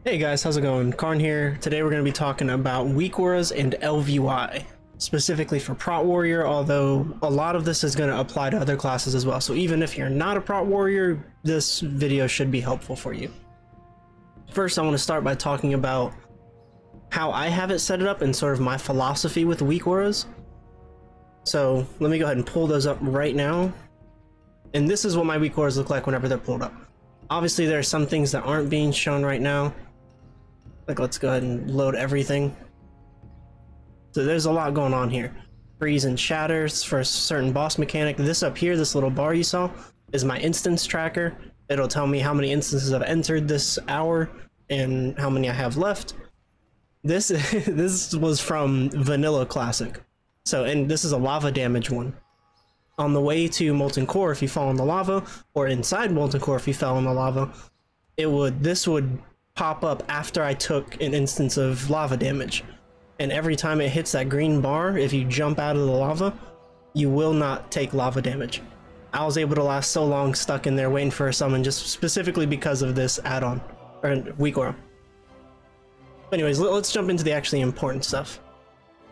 Hey guys, how's it going? Karn here. Today we're going to be talking about Weakauras and Elvui, specifically for Prot Warrior, although a lot of this is going to apply to other classes as well. So even if you're not a Prot Warrior, this video should be helpful for you. First, I want to start by talking about how I have it set it up and sort of my philosophy with Weakauras. So let me go ahead and pull those up right now. And this is what my Weakauras look like whenever they're pulled up. Obviously, there are some things that aren't being shown right now. Like, let's go ahead and load everything. So there's a lot going on here. Freeze and shatters for a certain boss mechanic. This up here, this little bar you saw, is my instance tracker. It'll tell me how many instances I've entered this hour and how many I have left. This was from Vanilla Classic. So, and this is a lava damage one. On the way to Molten Core, if you fall in the lava, or inside Molten Core if you fell in the lava, this would pop up after I took an instance of lava damage. And every time it hits that green bar, if you jump out of the lava, you will not take lava damage. I was able to last so long stuck in there waiting for a summon just specifically because of this add-on, or Weakauras. Anyways, let's jump into the actually important stuff,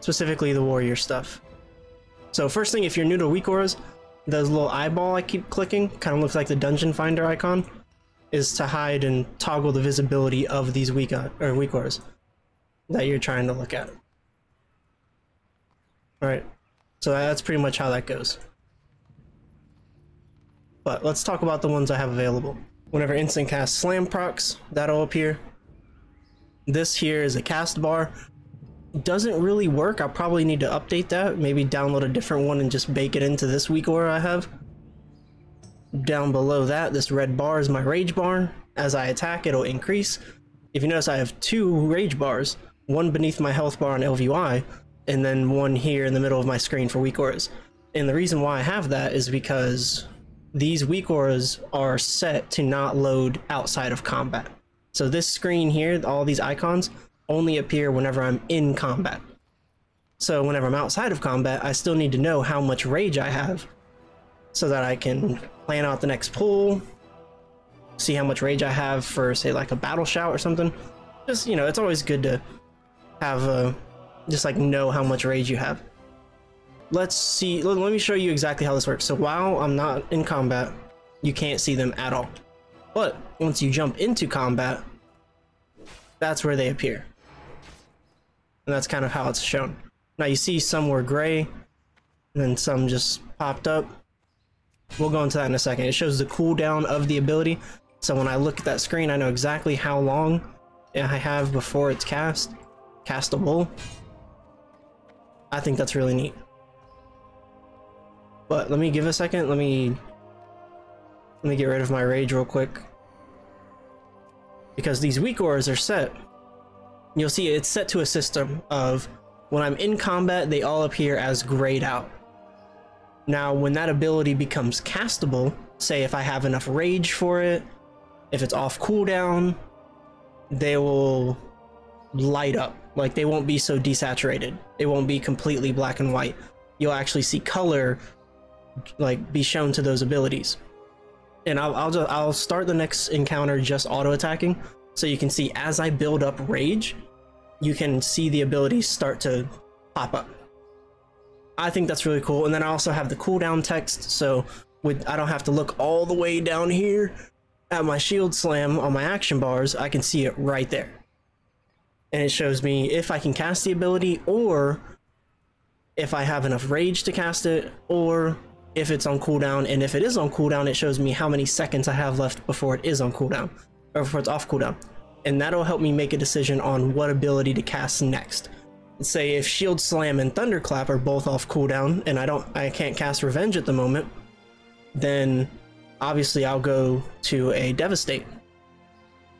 specifically the warrior stuff. So first thing, if you're new to Weakauras, the little eyeball I keep clicking kind of looks like the dungeon finder icon, is to hide and toggle the visibility of these Weakauras that you're trying to look at. Alright, so that's pretty much how that goes. But let's talk about the ones I have available. Whenever instant cast slam procs, that'll appear. This here is a cast bar. Doesn't really work. I'll probably need to update that. Maybe download a different one and just bake it into this Weakaura I have. Down below that, this red bar is my rage bar. As I attack, it'll increase. If you notice, I have two rage bars. One beneath my health bar on Elvui, and then one here in the middle of my screen for Weakauras. And the reason why I have that is because these Weakauras are set to not load outside of combat. So this screen here, all these icons, only appear whenever I'm in combat. So whenever I'm outside of combat, I still need to know how much rage I have so that I can plan out the next pull, see how much rage I have for, say, like a battle shout or something. Just, you know, it's always good to have just like know how much rage you have. Let's see, let me show you exactly how this works. So while I'm not in combat, you can't see them at all. But once you jump into combat, that's where they appear. And that's kind of how it's shown. Now you see some were gray, and then some just popped up. We'll go into that in a second. It shows the cooldown of the ability. So when I look at that screen, I know exactly how long I have before it's castable. I think that's really neat. But let me give a second. Let me get rid of my rage real quick. Because these Weakauras are set. You'll see it's set to a system of when I'm in combat, they all appear as grayed out. Now, when that ability becomes castable, say if I have enough rage for it, if it's off cooldown, they will light up. Like, they won't be so desaturated. It won't be completely black and white. You'll actually see color, like, be shown to those abilities. And I'll start the next encounter just auto attacking, so you can see as I build up rage, you can see the abilities start to pop up. I think that's really cool. And then I also have the cooldown text, so I don't have to look all the way down here at my shield slam on my action bars. I can see it right there. And it shows me if I can cast the ability, or if I have enough rage to cast it, or if it's on cooldown. And if it is on cooldown, it shows me how many seconds I have left before it is on cooldown, or before it's off cooldown. And that'll help me make a decision on what ability to cast next. Say if Shield Slam and Thunderclap are both off cooldown and I can't cast Revenge at the moment, then obviously I'll go to a Devastate.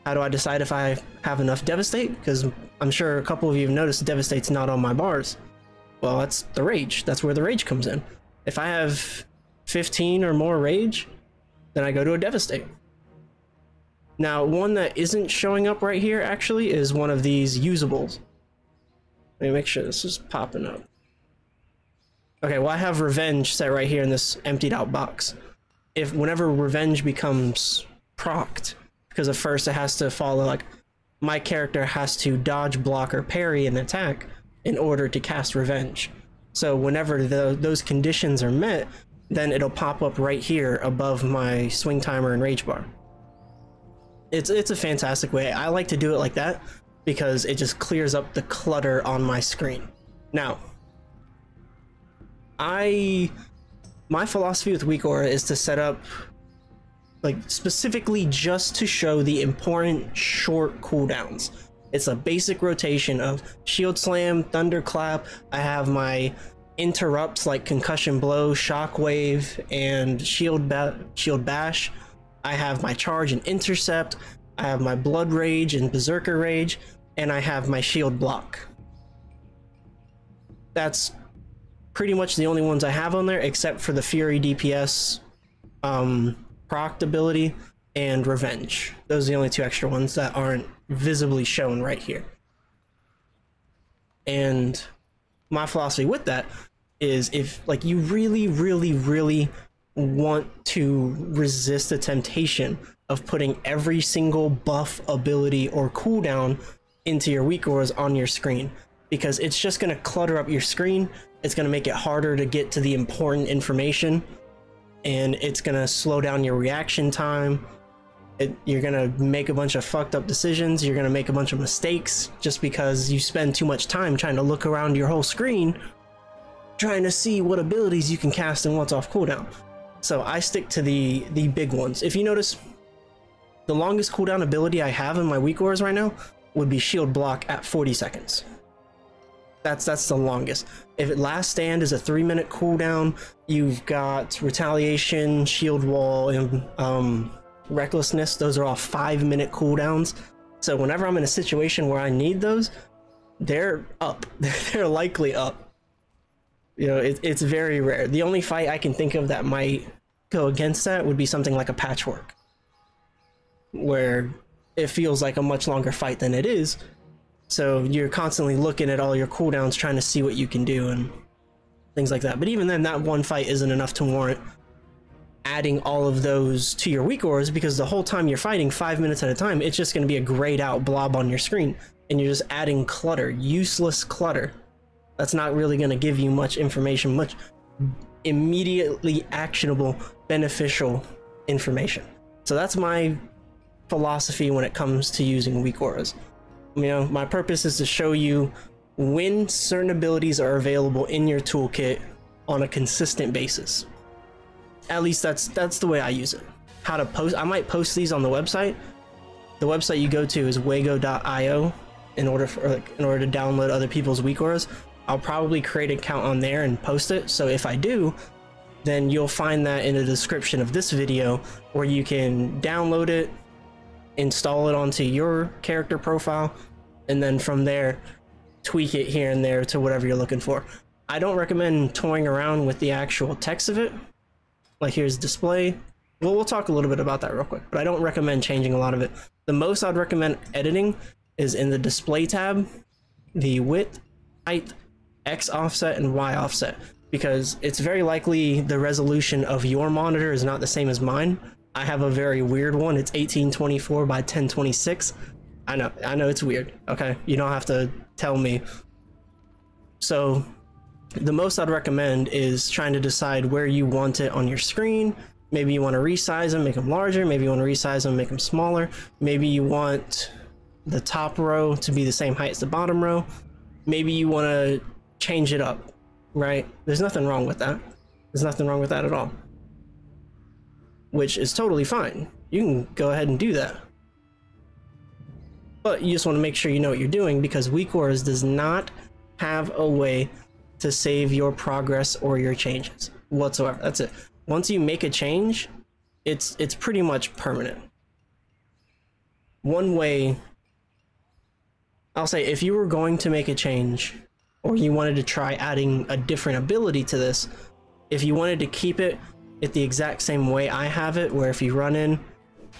How do I decide if I have enough Devastate? Because I'm sure a couple of you have noticed Devastate's not on my bars. Well, that's the rage. That's where the rage comes in. If I have 15 or more rage, then I go to a Devastate. Now, one that isn't showing up right here actually is one of these usables. Let me make sure this is popping up. Okay, well, I have Revenge set right here in this emptied out box. Whenever Revenge becomes procced, because at first it has to follow like my character has to dodge, block, or parry an attack in order to cast Revenge. So whenever those conditions are met, then it'll pop up right here above my swing timer and rage bar. It's a fantastic way. I like to do it like that because it just clears up the clutter on my screen. Now, my philosophy with Weakauras is to set up like specifically just to show the important short cooldowns. It's a basic rotation of Shield Slam, Thunderclap. I have my interrupts like Concussion Blow, Shockwave, and Shield Bash. I have my Charge and Intercept. I have my Blood Rage and Berserker Rage, and I have my Shield Block. That's pretty much the only ones I have on there, except for the Fury DPS, proc ability, and Revenge. Those are the only two extra ones that aren't visibly shown right here. And my philosophy with that is, if like you really want to resist the temptation of putting every single buff, ability, or cooldown into your Weakauras on your screen, because it's just going to clutter up your screen. It's going to make it harder to get to the important information, and it's going to slow down your reaction time. You're going to make a bunch of fucked up decisions. You're going to make a bunch of mistakes just because you spend too much time trying to look around your whole screen, trying to see what abilities you can cast and what's off cooldown. So I stick to the big ones. If you notice, the longest cooldown ability I have in my Weakauras right now would be Shield Block at 40 seconds. That's the longest. If it Last Stand is a 3-minute cooldown, you've got Retaliation, Shield Wall, and Recklessness. Those are all 5-minute cooldowns. So whenever I'm in a situation where I need those, they're up. They're likely up. You know, it's very rare. The only fight I can think of that might go against that would be something like a Patchwork, where it feels like a much longer fight than it is. So you're constantly looking at all your cooldowns, trying to see what you can do and things like that. But even then, that one fight isn't enough to warrant adding all of those to your Weakauras, because the whole time you're fighting 5 minutes at a time, it's just going to be a grayed out blob on your screen, and you're just adding clutter, useless clutter. That's not really going to give you much information, much immediately actionable, beneficial information. So that's my philosophy when it comes to using Weakauras. You know, my purpose is to show you when certain abilities are available in your toolkit on a consistent basis. At least that's the way I use it. How to post, I might post these on the website. The website you go to is wago.io in order to download other people's Weakauras. I'll probably create an account on there and post it. So if I do, then you'll find that in the description of this video, where you can download it, install it onto your character profile, and then from there tweak it here and there to whatever you're looking for. I don't recommend toying around with the actual text of it. Like, here's display. Well, we'll talk a little bit about that real quick, but I don't recommend changing a lot of it. The most I'd recommend editing is in the display tab, the width, height, X offset, and Y offset, because it's very likely the resolution of your monitor is not the same as mine. I have a very weird one. It's 1824 by 1026. I know it's weird. Okay, you don't have to tell me. So the most I'd recommend is trying to decide where you want it on your screen. Maybe you want to resize them, make them larger. Maybe you want to resize them, make them smaller. Maybe you want the top row to be the same height as the bottom row. Maybe you want to change it up, right? There's nothing wrong with that. There's nothing wrong with that at all, which is totally fine. You can go ahead and do that. But you just want to make sure you know what you're doing, because Weakauras does not have a way to save your progress or your changes whatsoever. That's it. Once you make a change, it's pretty much permanent. One way, I'll say, if you were going to make a change, or you wanted to try adding a different ability to this, if you wanted to keep it the exact same way I have it, where if you run in,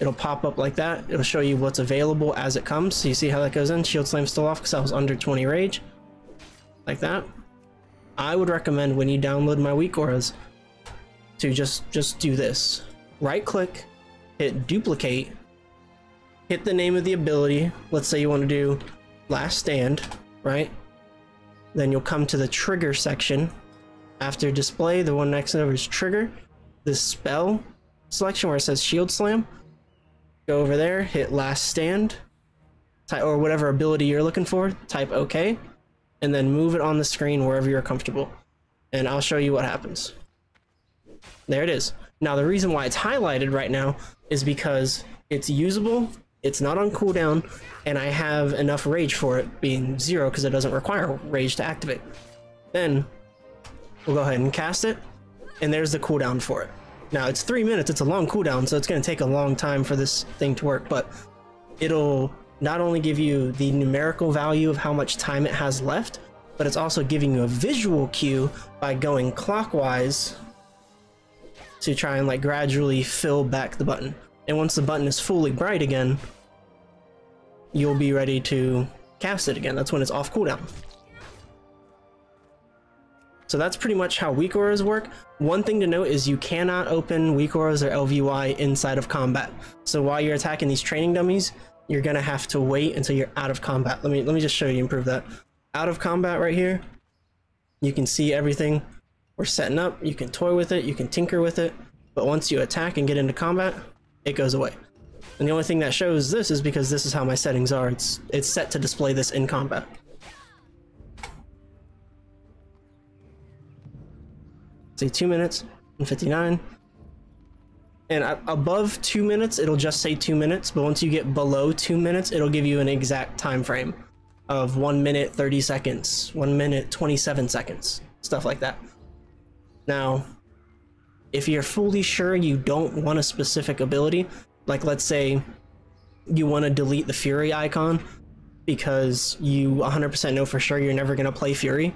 it'll pop up like that. It'll show you what's available as it comes. So you see how that goes in. Shield Slam still off because I was under 20 rage. Like that. I would recommend, when you download my Weakauras, to just do this. Right click, hit duplicate, hit the name of the ability. Let's say you want to do Last Stand, right? Then you'll come to the trigger section. After display, the one next over is trigger. The spell selection where it says Shield Slam. Go over there, hit Last Stand, type, or whatever ability you're looking for, type OK, and then move it on the screen wherever you're comfortable. And I'll show you what happens. There it is. Now the reason why it's highlighted right now is because it's usable, it's not on cooldown, and I have enough rage for it being 0 because it doesn't require rage to activate. Then we'll go ahead and cast it, and there's the cooldown for it. Now it's 3 minutes, it's a long cooldown, so it's going to take a long time for this thing to work, but it'll not only give you the numerical value of how much time it has left, but it's also giving you a visual cue by going clockwise to try and like gradually fill back the button. And once the button is fully bright again, you'll be ready to cast it again. That's when it's off cooldown. So that's pretty much how Weakauras work. One thing to note is you cannot open Weakauras or LVY inside of combat. So while you're attacking these training dummies, you're gonna have to wait until you're out of combat. Let me just show you and prove that. Out of combat right here, you can see everything we're setting up. You can toy with it, you can tinker with it, but once you attack and get into combat, it goes away. And the only thing that shows this is because this is how my settings are. It's set to display this in combat. Say 2 minutes and 59. And above 2 minutes, it'll just say 2 minutes, but once you get below 2 minutes, it'll give you an exact time frame of 1 minute 30 seconds, 1 minute 27 seconds, stuff like that. Now, if you're fully sure you don't want a specific ability, like let's say you want to delete the Fury icon because you 100% know for sure you're never going to play Fury,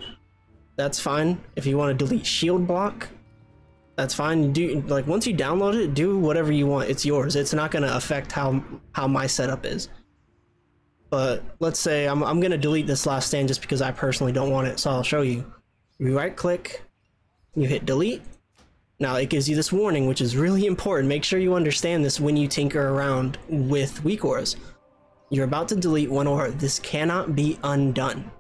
that's fine. If you want to delete shield block, that's fine. Do like once you download it, do whatever you want. It's yours. It's not going to affect how my setup is. But let's say I'm going to delete this Last Stand just because I personally don't want it, so I'll show you. You right click, you hit delete. Now it gives you this warning, which is really important. Make sure you understand this when you tinker around with Weakauras. You're about to delete one aura. This cannot be undone.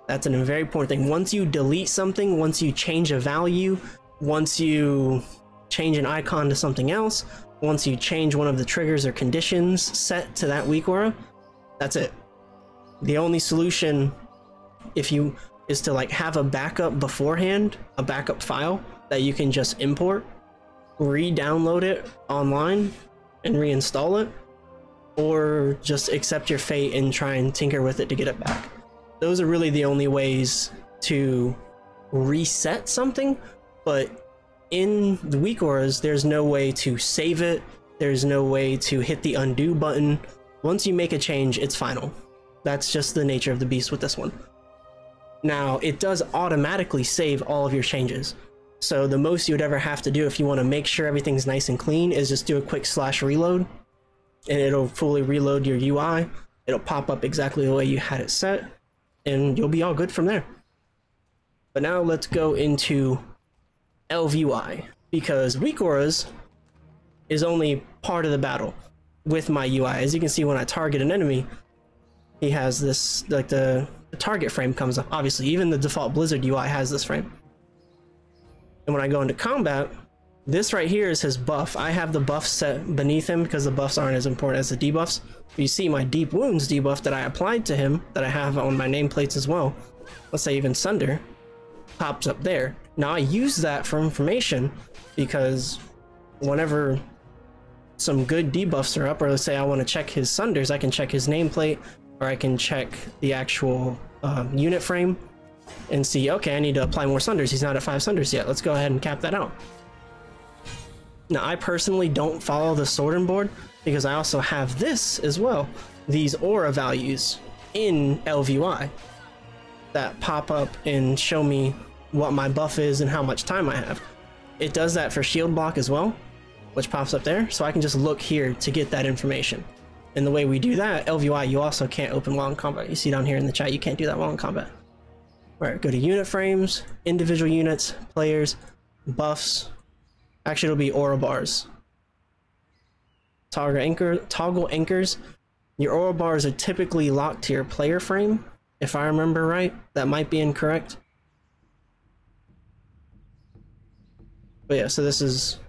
That's a very important thing. Once you delete something, once you change a value, once you change an icon to something else, once you change one of the triggers or conditions set to that Weakaura, that's it. The only solution is to like have a backup beforehand, a backup file that you can just import, re-download it online and reinstall it, or just accept your fate and try and tinker with it to get it back. Those are really the only ways to reset something, but in the Weakauras, there's no way to save it. There's no way to hit the undo button. Once you make a change, it's final. That's just the nature of the beast with this one. Now, it does automatically save all of your changes. So the most you would ever have to do if you want to make sure everything's nice and clean is just do a quick /reload, and it'll fully reload your UI. It'll pop up exactly the way you had it set, and you'll be all good from there. But now let's go into LVY, because Weakauras is only part of the battle with my UI. As you can see, when I target an enemy, he has this, like the target frame comes up. Obviously, even the default Blizzard UI has this frame. And when I go into combat, this right here is his buff. I have the buff set beneath him because the buffs aren't as important as the debuffs. You see my deep wounds debuff that I applied to him, that I have on my nameplates as well. Let's say even Sunder pops up there. Now I use that for information because whenever some good debuffs are up, or let's say I want to check his Sunders, I can check his nameplate, or I can check the actual unit frame and see, okay, I need to apply more Sunders. He's not at 5 Sunders yet. Let's go ahead and cap that out. Now, I personally don't follow the sorting board because I also have this as well. These aura values in LVY that pop up and show me what my buff is and how much time I have. It does that for shield block as well, which pops up there. So I can just look here to get that information. And the way we do that, LVY, you also can't open while in combat. You see down here in the chat, you can't do that while in combat. All right, go to unit frames, individual units, players, buffs. Actually, it'll be aura bars. toggle anchors. Your aura bars are typically locked to your player frame, if I remember right. That might be incorrect. But yeah, so this is,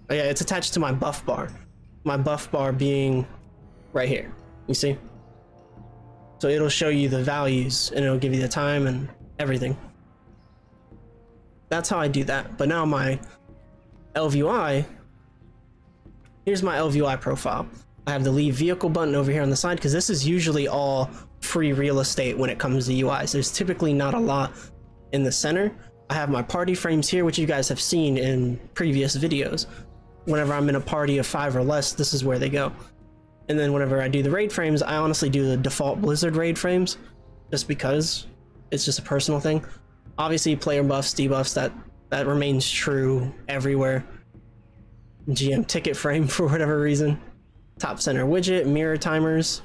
oh yeah, it's attached to my buff bar. My buff bar being right here, you see? So it'll show you the values and it'll give you the time and everything. That's how I do that. But now my Elvui, here's my Elvui profile. I have the leave vehicle button over here on the side because this is usually all free real estate when it comes to UIs. There's typically not a lot in the center. I have my party frames here, which you guys have seen in previous videos. Whenever I'm in a party of 5 or less, this is where they go. And then whenever I do the raid frames, I honestly do the default Blizzard raid frames, just because it's just a personal thing. Obviously, player buffs, debuffs, that remains true everywhere. GM ticket frame for whatever reason. Top center widget, mirror timers.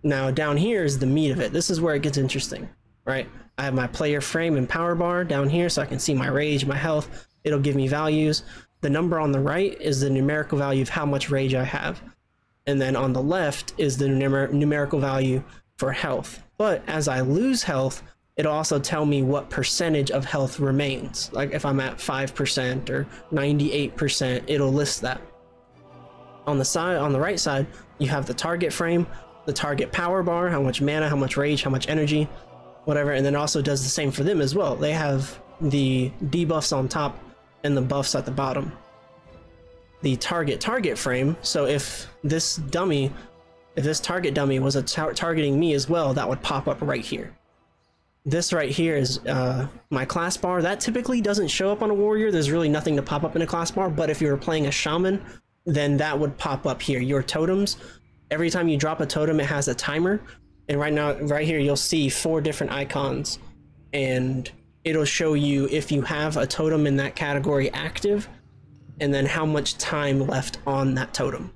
Now down here is the meat of it. This is where it gets interesting, right? I have my player frame and power bar down here so I can see my rage, my health. It'll give me values. The number on the right is the numerical value of how much rage I have. And then on the left is the numerical value for health. But as I lose health, it'll also tell me what percentage of health remains. Like if I'm at 5% or 98%, it'll list that. On the right side, you have the target frame, the target power bar, how much mana, how much rage, how much energy, whatever. And then it also does the same for them as well. They have the debuffs on top and the buffs at the bottom. The target frame, so if this target dummy was targeting me as well, that would pop up right here. This right here is my class bar. That typically doesn't show up on a warrior. There's really nothing to pop up in a class bar, but if you were playing a shaman, then that would pop up here. Your totems, every time you drop a totem, it has a timer. And right now, right here, you'll see 4 different icons, and it'll show you if you have a totem in that category active, and then how much time left on that totem.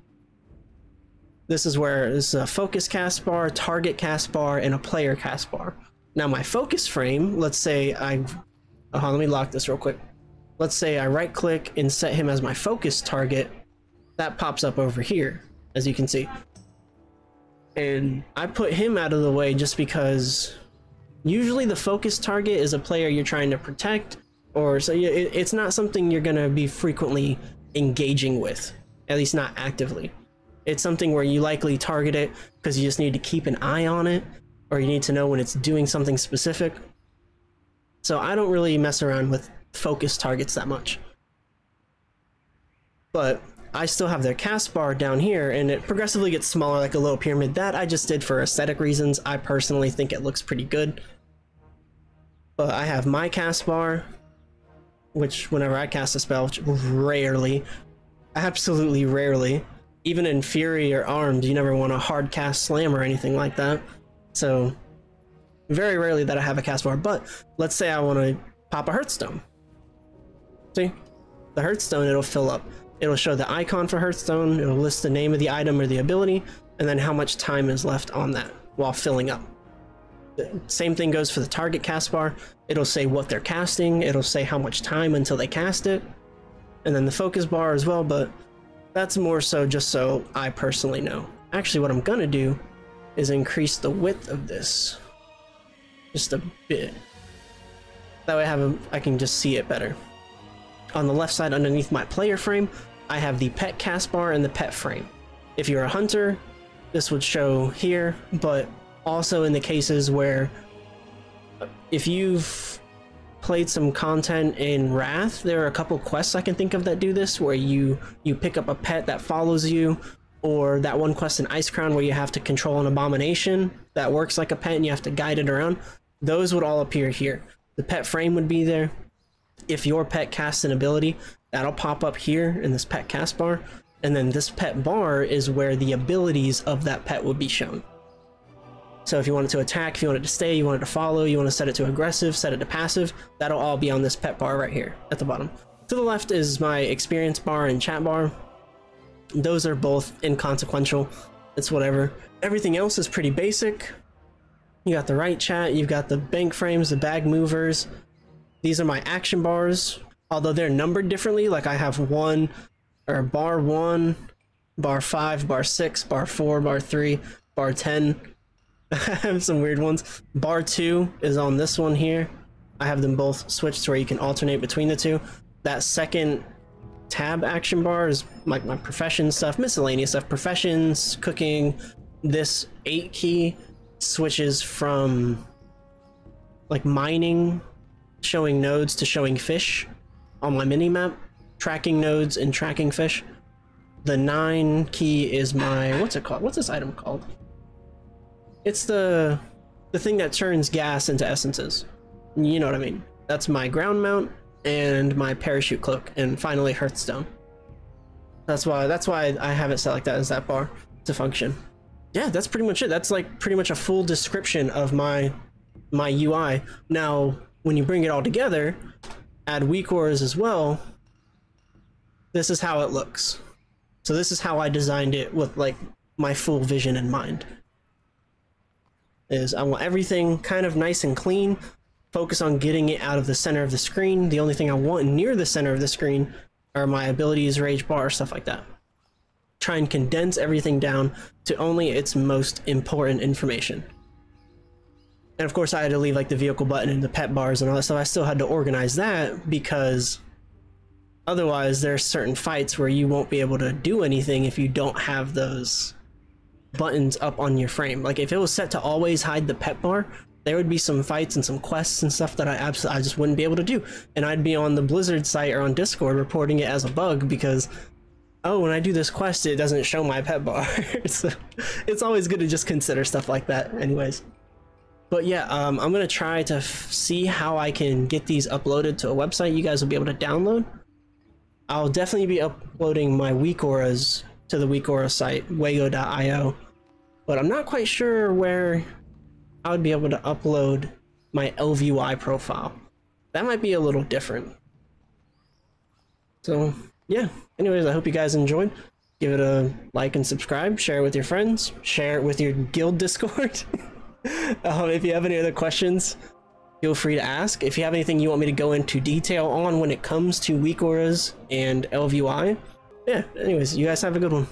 This is where it's a focus cast bar, target cast bar, and a player cast bar. Now my focus frame, let's say let me lock this real quick. Let's say I right click and set him as my focus target. That pops up over here, as you can see. And I put him out of the way just because usually the focus target is a player you're trying to protect, or so it's not something you're gonna be frequently engaging with, at least not actively. It's something where you likely target it because you just need to keep an eye on it, or you need to know when it's doing something specific. So I don't really mess around with focus targets that much. But I still have their cast bar down here, and it progressively gets smaller like a little pyramid. That I just did for aesthetic reasons. I personally think it looks pretty good. But I have my cast bar, which whenever I cast a spell, which rarely, absolutely rarely, even in Fury or Armed, you never want to hard cast Slam or anything like that. So very rarely that I have a cast bar. But let's say I want to pop a Hearthstone. See? The Hearthstone, it'll fill up. It'll show the icon for Hearthstone, it'll list the name of the item or the ability, and then how much time is left on that while filling up. The same thing goes for the target cast bar. It'll say what they're casting, it'll say how much time until they cast it, and then the focus bar as well, but that's more so just so I personally know. Actually, what I'm gonna do is increase the width of this just a bit. That way I can just see it better. On the left side underneath my player frame, I have the pet cast bar and the pet frame. If you're a hunter, this would show here, but also in the cases where if you've played some content in Wrath, there are a couple quests I can think of that do this, where you pick up a pet that follows you, or that one quest in Icecrown where you have to control an abomination that works like a pet and you have to guide it around. Those would all appear here. The pet frame would be there. If your pet casts an ability, that'll pop up here in this pet cast bar, and then this pet bar is where the abilities of that pet would be shown. So if you want it to attack, if you want it to stay, you want it to follow, you want to set it to aggressive, set it to passive, that'll all be on this pet bar right here at the bottom. To the left is my experience bar and chat bar. Those are both inconsequential. It's whatever. Everything else is pretty basic. You got the right chat, you've got the bank frames, the bag movers. These are my action bars, although they're numbered differently. Like I have bar 1, bar 5, bar 6, bar 4, bar 3, bar 10. I have some weird ones. Bar 2 is on this one here. I have them both switched to where you can alternate between the two. That second tab action bar is like my profession stuff, miscellaneous stuff, professions, cooking. This 8 key switches from like mining, showing nodes, to showing fish on my mini map, tracking nodes and tracking fish. The 9 key is my, what's it called? What's this item called? It's the thing that turns gas into essences. You know what I mean? That's my ground mount and my parachute cloak, and finally Hearthstone. That's why I have it set like that, as that bar to function. Yeah, that's pretty much it. That's like pretty much a full description of my UI. Now, when you bring it all together, add Weakauras as well, this is how it looks. So this is how I designed it with like my full vision in mind. Is I want everything kind of nice and clean, focus on getting it out of the center of the screen. The only thing I want near the center of the screen are my abilities, rage bar, stuff like that. Try and condense everything down to only its most important information. And of course I had to leave like the vehicle button and the pet bars and all that stuff. I still had to organize that because otherwise there's certain fights where you won't be able to do anything if you don't have those buttons up on your frame. Like if it was set to always hide the pet bar, there would be some fights and some quests and stuff that I just wouldn't be able to do. And I'd be on the Blizzard site or on Discord reporting it as a bug because, oh, when I do this quest, it doesn't show my pet bar. So it's always good to just consider stuff like that anyways. But yeah, I'm gonna try to see how I can get these uploaded to a website you guys will be able to download. I'll definitely be uploading my Weakauras to the Weakauras site, wago.io, but I'm not quite sure where I would be able to upload my Elvui profile. That might be a little different. So yeah, anyways, I hope you guys enjoyed. Give it a like and subscribe, share it with your friends, share it with your guild Discord. If you have any other questions, feel free to ask. If you have anything you want me to go into detail on when it comes to Weakauras and Elvui, yeah, anyways, you guys have a good one.